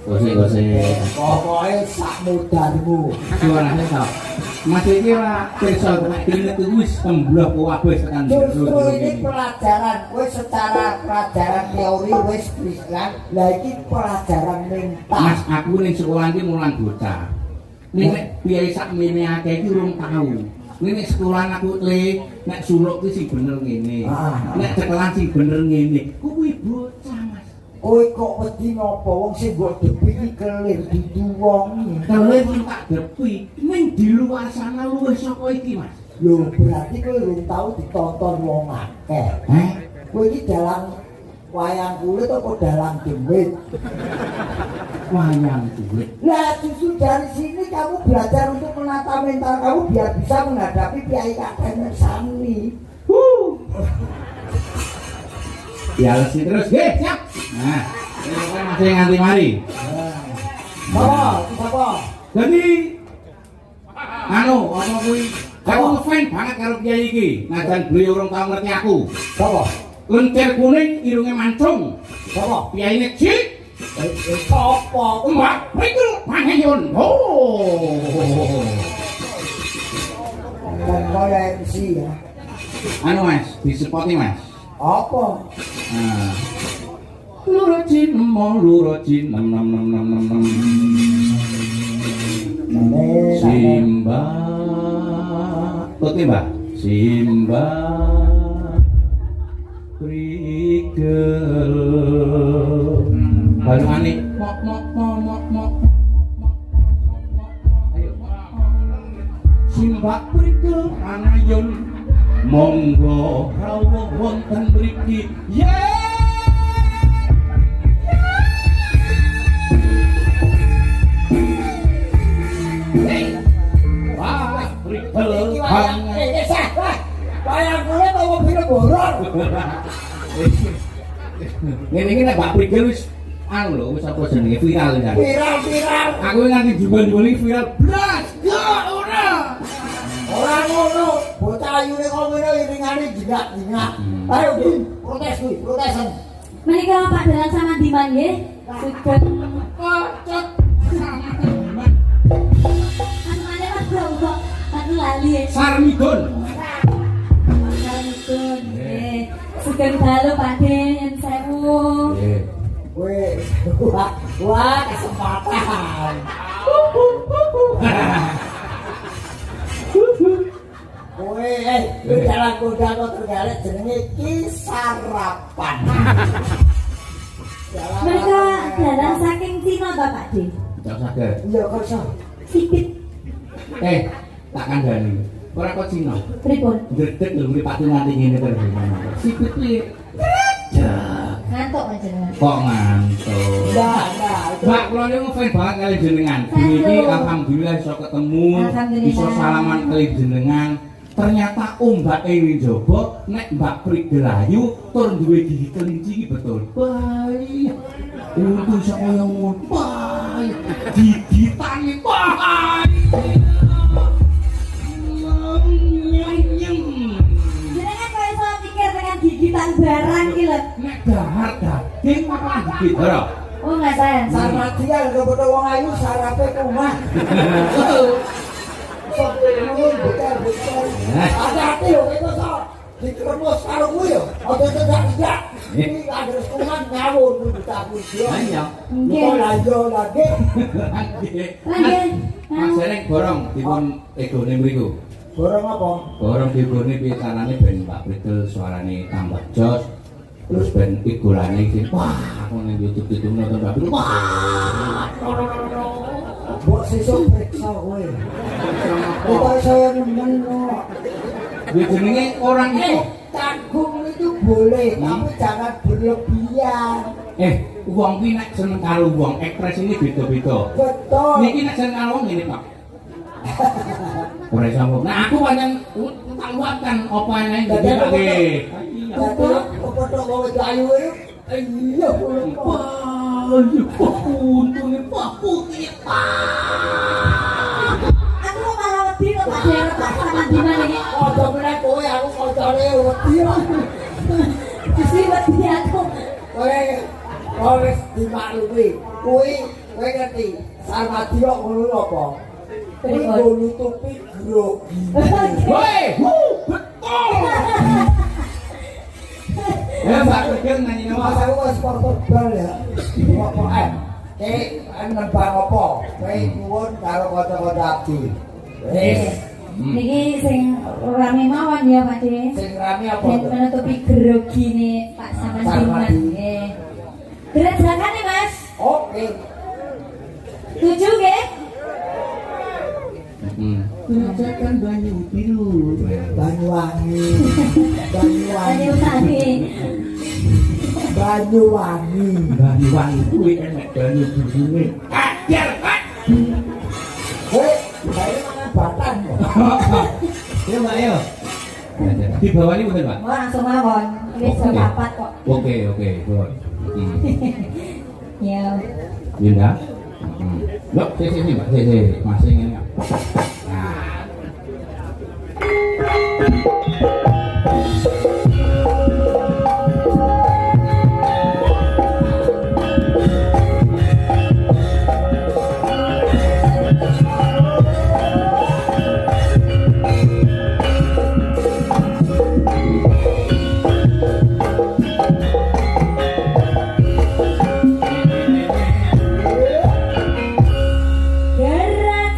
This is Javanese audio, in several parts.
Gosek-gosek. Pokoke sak mudarmu. Suarane tok. Mas iki ora pirsa nek dene wis temblah kabeh tekan Justru ini pelajaran, wis secara pelajaran teori wis bisa. Lah iki pelajaran mental. Mas aku ning sekolah iki mulang bocah. Nek biaya sak mene akeh iki urung tau. Nek sekolah aku nek suluk ki sing bener ngene. Nek cekelan sing bener ngene. Kuwi bocah, Mas. Kowe kok wedi napa wong sing mbok depi iki kelir diduwongi. Kelir sing tak depi ning di luar sana luwih saka iki, Mas. Lho berarti kowe urung tau ditonton wong akeh. Kowe iki dalang wayang kulit apa dalang duit? Wayang kulit. Lah justru dari sini kamu belajar untuk menata mental kamu biar bisa menghadapi Kiai Kakek Sani. Ya terus, siap. Nah, ini kan masih nganti mari. Apa? Jadi anu, apa kuwi? Aku ngefans banget karo Kiai iki. Najan beliau urung tau ngerti aku. Apa? Lentir kuning, irunge mancung. Apa? Kiyaine cik. Apa? Mbak, itu Pangeyon. Oh. Dan kaya MC ya. Anu Mas, disepoti Mas. Apa? Nah. Lurajin nem nem. Simba. Tuti Mbak. Simba. Prigel. Baru anik. Mok. Ayo. Simba prigel anayon. Monggo rawuh wonten mriki. Wah, prigel. Wayang kulit apa film horor? Ngene iki nek Mbak Prigel wis anu lho, wis apa jenenge viral kan. Viral. Aku nganti jumban-jumban viral blas. Ora. Ora ngono. Bocah ayune kok ngene iringane jengat-jengat. Ayo Di, protesan. Menika Pak Dalang sama Diman nggih. Sugeng Kocok sama Diman. Asmane Mas Bro kok aku lali. Sarmidon. Sarmidon. Sugeng dalu Pak De, yen sewu. Weh, wah kesempatan. Weh, lu jalan kuda kok tergalet jenenge Ki Sarapan. Mereka dalang saking Cina Bapak De. Tidak saged. Iya kok iso. Sipit Tak kandhani. Ora kok Cina. pripun? Ndredeg lho mripate nganti ngene terus. Sipit iki. Ngantuk panjenengan. Kok ngantuk. Enggak. Mbak, kula niku ngefans banget kali jenengan. Niki alhamdulillah iso ketemu, iso salaman kali jenengan. Ternyata ombake ning jaba nek Mbak Prigel ayu tur duwe gigi kelinci iki betul. Baik. Untu iso kaya ngono. Baik. Gigitane baik. Jenengan kok iso pikir dengan gigitan barang iki lho. Nek dahar daging apa gigit ora? Oh enggak saya. Sama dia lho foto wong ayu sarape kumah. Sok nuwun betul. Hati-hati lho itu sok. Dikremus karo kuwi yo. Aja cedak-cedak. Iki adres kuman ngawur ditaku yo. Ayo. Kok la yo lagi. Mas Sereng borong dipun egone mriku. Borong apa? Borong digone piye carane ben Mbak Prigel suarane tambah jos. Terus ben igolane iki wah aku ning YouTube itu nonton Mbak Prigel. Wah. Mbok sesuk periksa kowe. Kok saya nemen kok. Jenenge orang itu. Kagum itu boleh, tapi jangan berlebihan. Wong ki nek seneng karo wong ekspresine beda-beda. Betul. Niki nek seneng karo wong ngene, Pak. Ora iso. Nah, aku pancen tak luapkan apa ae dadi pake. Jadi foto kowe ayu itu. Iya, Ayo, untune Pak Putih. Aku kok malah wedi kok Pak De Pak sama Diman iki. Ojo meneh kowe aku kancane wedi. Gusti wedi aku. Kowe Oh wis dimaklumi. Kuwi kowe ngerti. Sarmadi kok ngono apa? Kuwi nggo nutupi grogi. Woi, betul. Ya Mbak Tegel nyanyi nama. Mas aku wis supporter bal ya. Kok nembang apa? Kowe nuwun karo kanca-kanca abdi. Wis. Niki sing rame mawon ya Pak De. Sing rame apa? Dan menutupi grogine Pak Saman nggih. Gerakan nih Mas. Oke. Tujuh nggih. Gunakan banyu biru. Banyuwangi. Banyuwangi. Banyuwangi. Banyuwangi kuwi enek banyu birune. Ajar, Pak. Kowe bae mangan batan. Ya Mbak ya. Di bawah ini betul Pak? Oh langsung mawon. Wis Oke. papat kok. Oke, good. Ya. Yunda. Loh, sini Mbak, sini. Masih ingin nggak? Nah. Gerak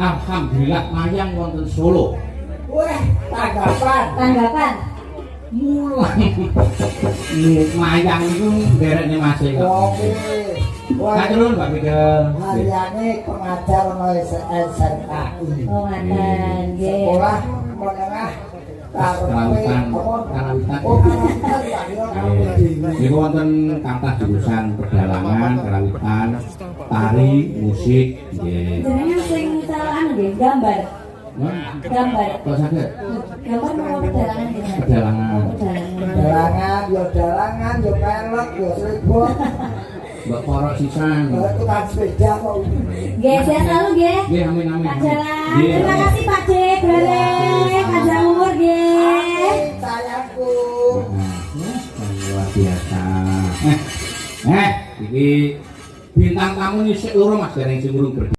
alhamdulillah mayang wonten Solo. Wah, tanggapan. Mulang mayang itu dereknya masih kok. Oke. Wah, Nuwun Pak Bidel. hariane pengajar ono SMKI. Oh, ngaten nggih. Sekolah menengah Karawitan. Oh, karawitan ya. Niku wonten kathah jurusan pedalangan, karawitan, tari, musik, nggih. Jenengan sing salah nggih, gambar. Gambar. Kok saged? Gambar mau pedalangan gimana? Pedalangan. Pedalangan. Dalangan, yo pelek, yo selebot, Mbak Porok sisan. yo tukang sepeda kok. Nggih, sehat selalu nggih. Nggih, amin amin. Pak Jalan. Nggih. Terima kasih Pak D. Brale. Panjang umur nggih. Sayangku. Luar biasa. Iki bintang tamu ini sik loro Mas dereng sing urung